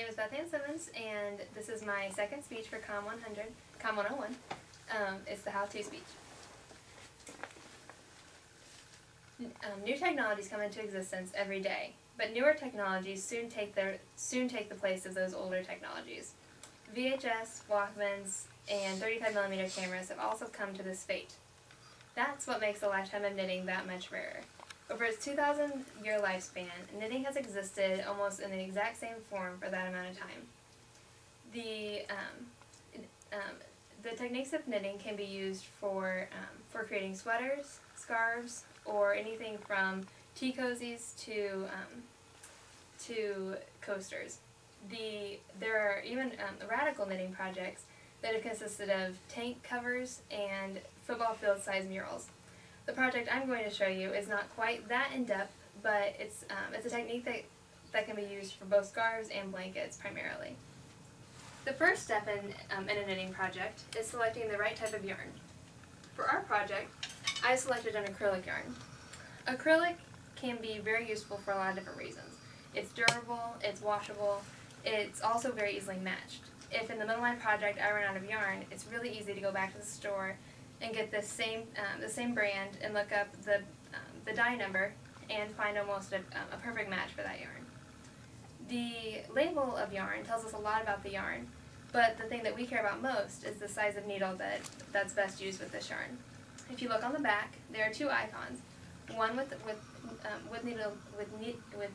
name is Beth Simmons, and this is my second speech for COM 101. It's the how-to speech. New technologies come into existence every day, but newer technologies soon take the place of those older technologies. VHS, Walkmans, and 35mm cameras have also come to this fate. That's what makes a lifetime of knitting that much rarer. Over its 2,000-year lifespan, knitting has existed almost in the exact same form for that amount of time. The techniques of knitting can be used for creating sweaters, scarves, or anything from tea cozies to coasters. There are even radical knitting projects that have consisted of tank covers and football field-sized murals. The project I'm going to show you is not quite that in-depth, but it's a technique that can be used for both scarves and blankets primarily. The first step in a knitting project is selecting the right type of yarn. For our project, I selected an acrylic yarn. Acrylic can be very useful for a lot of different reasons. It's durable, it's washable, it's also very easily matched. If in the middle of my project I run out of yarn, it's really easy to go back to the store and get the same brand and look up the dye number and find almost a perfect match for that yarn. The label of yarn tells us a lot about the yarn, but the thing that we care about most is the size of needle that's best used with this yarn. If you look on the back, there are two icons, one with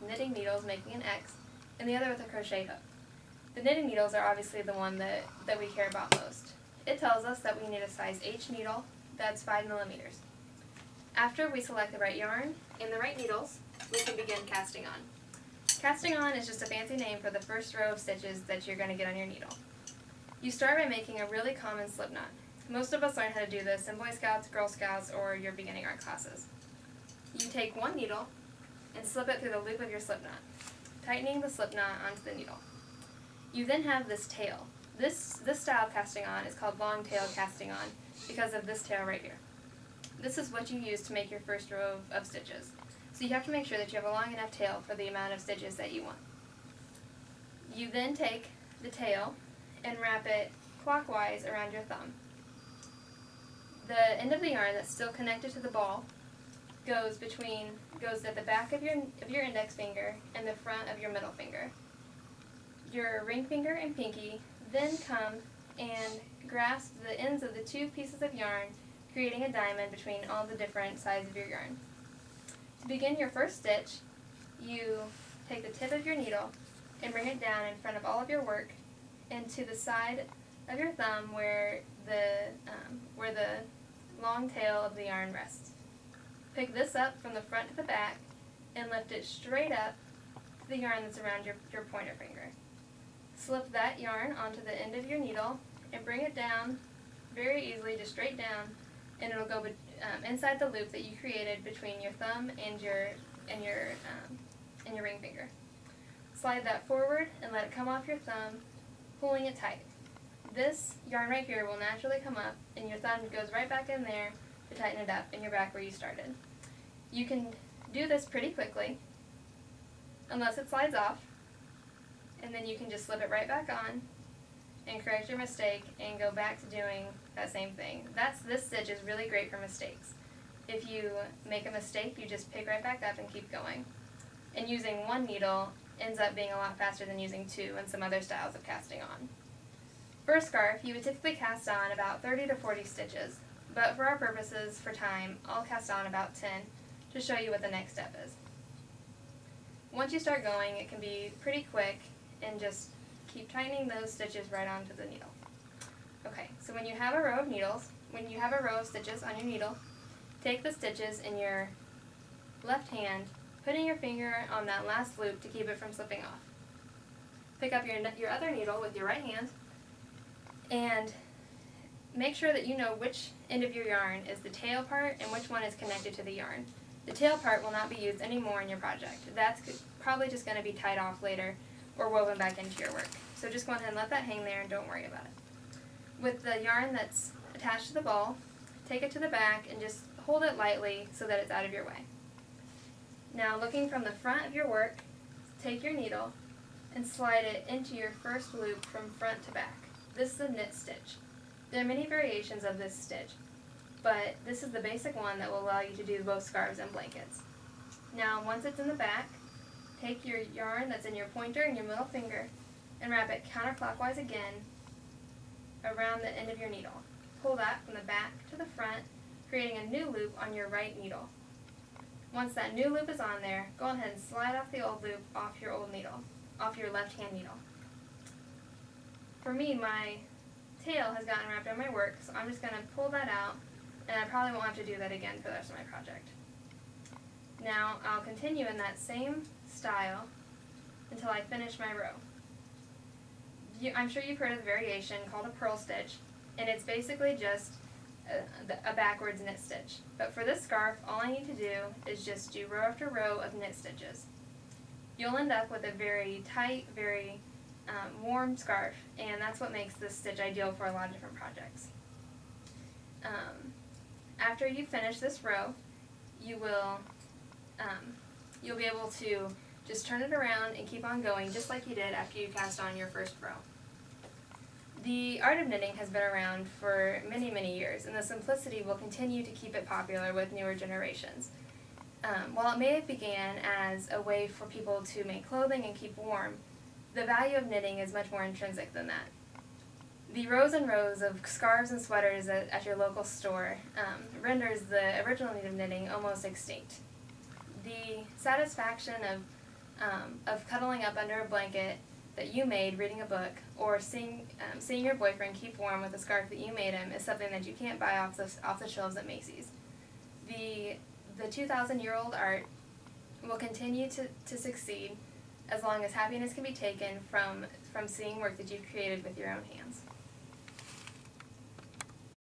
knitting needles making an X, and the other with a crochet hook. The knitting needles are obviously the one that we care about most. It tells us that we need a size H needle, that's 5mm. After we select the right yarn and the right needles, we can begin casting on. Casting on is just a fancy name for the first row of stitches that you're going to get on your needle. You start by making a really common slip knot. Most of us learn how to do this in Boy Scouts, Girl Scouts, or your beginning art classes. You take one needle and slip it through the loop of your slip knot, tightening the slip knot onto the needle. You then have this tail. This style of casting on is called long tail casting on because of this tail right here. This is what you use to make your first row of stitches. So you have to make sure that you have a long enough tail for the amount of stitches that you want. You then take the tail and wrap it clockwise around your thumb. The end of the yarn that's still connected to the ball goes at the back of your index finger and the front of your middle finger. Your ring finger and pinky then come and grasp the ends of the two pieces of yarn, creating a diamond between all the different sides of your yarn. To begin your first stitch, you take the tip of your needle and bring it down in front of all of your work and to the side of your thumb where the long tail of the yarn rests. Pick this up from the front to the back and lift it straight up to the yarn that's around your pointer finger. Slip that yarn onto the end of your needle and bring it down very easily, just straight down, and it'll go inside the loop that you created between your thumb and your ring finger. Slide that forward and let it come off your thumb, pulling it tight. This yarn right here will naturally come up, and your thumb goes right back in there to tighten it up, and you're back where you started. You can do this pretty quickly, unless it slides off, and then you can just slip it right back on and correct your mistake and go back to doing that same thing. This stitch is really great for mistakes. If you make a mistake, you just pick right back up and keep going. And using one needle ends up being a lot faster than using two and some other styles of casting on. For a scarf, you would typically cast on about 30 to 40 stitches, but for our purposes, for time, I'll cast on about 10 to show you what the next step is. Once you start going, it can be pretty quick and just keep tightening those stitches right onto the needle. Okay, so when you have a row of stitches on your needle, take the stitches in your left hand, putting your finger on that last loop to keep it from slipping off. Pick up your other needle with your right hand and make sure that you know which end of your yarn is the tail part and which one is connected to the yarn. The tail part will not be used anymore in your project. That's probably just going to be tied off later or woven back into your work. So just go ahead and let that hang there and don't worry about it. With the yarn that's attached to the ball, take it to the back and just hold it lightly so that it's out of your way. Now looking from the front of your work, take your needle and slide it into your first loop from front to back. This is a knit stitch. There are many variations of this stitch, but this is the basic one that will allow you to do both scarves and blankets. Now, once it's in the back, take your yarn that's in your pointer and your middle finger and wrap it counterclockwise again around the end of your needle. Pull that from the back to the front, creating a new loop on your right needle. Once that new loop is on there, go ahead and slide off the old loop off your old needle, off your left-hand needle. For me, my tail has gotten wrapped around my work, so I'm just going to pull that out, and I probably won't have to do that again for the rest of my project. Now, I'll continue in that same style until I finish my row. I'm sure you've heard of the variation called a purl stitch, and it's basically just a backwards knit stitch. But for this scarf, all I need to do is just do row after row of knit stitches. You'll end up with a very tight, very warm scarf, and that's what makes this stitch ideal for a lot of different projects. After you finish this row, you'll be able to just turn it around and keep on going just like you did after you cast on your first row. The art of knitting has been around for many, many years, and the simplicity will continue to keep it popular with newer generations. While it may have began as a way for people to make clothing and keep warm, the value of knitting is much more intrinsic than that. The rows and rows of scarves and sweaters at your local store renders the original need of knitting almost extinct. The satisfaction of cuddling up under a blanket that you made reading a book, or seeing your boyfriend keep warm with a scarf that you made him is something that you can't buy off the shelves at Macy's. The 2,000-year-old art will continue to succeed as long as happiness can be taken from seeing work that you've created with your own hands.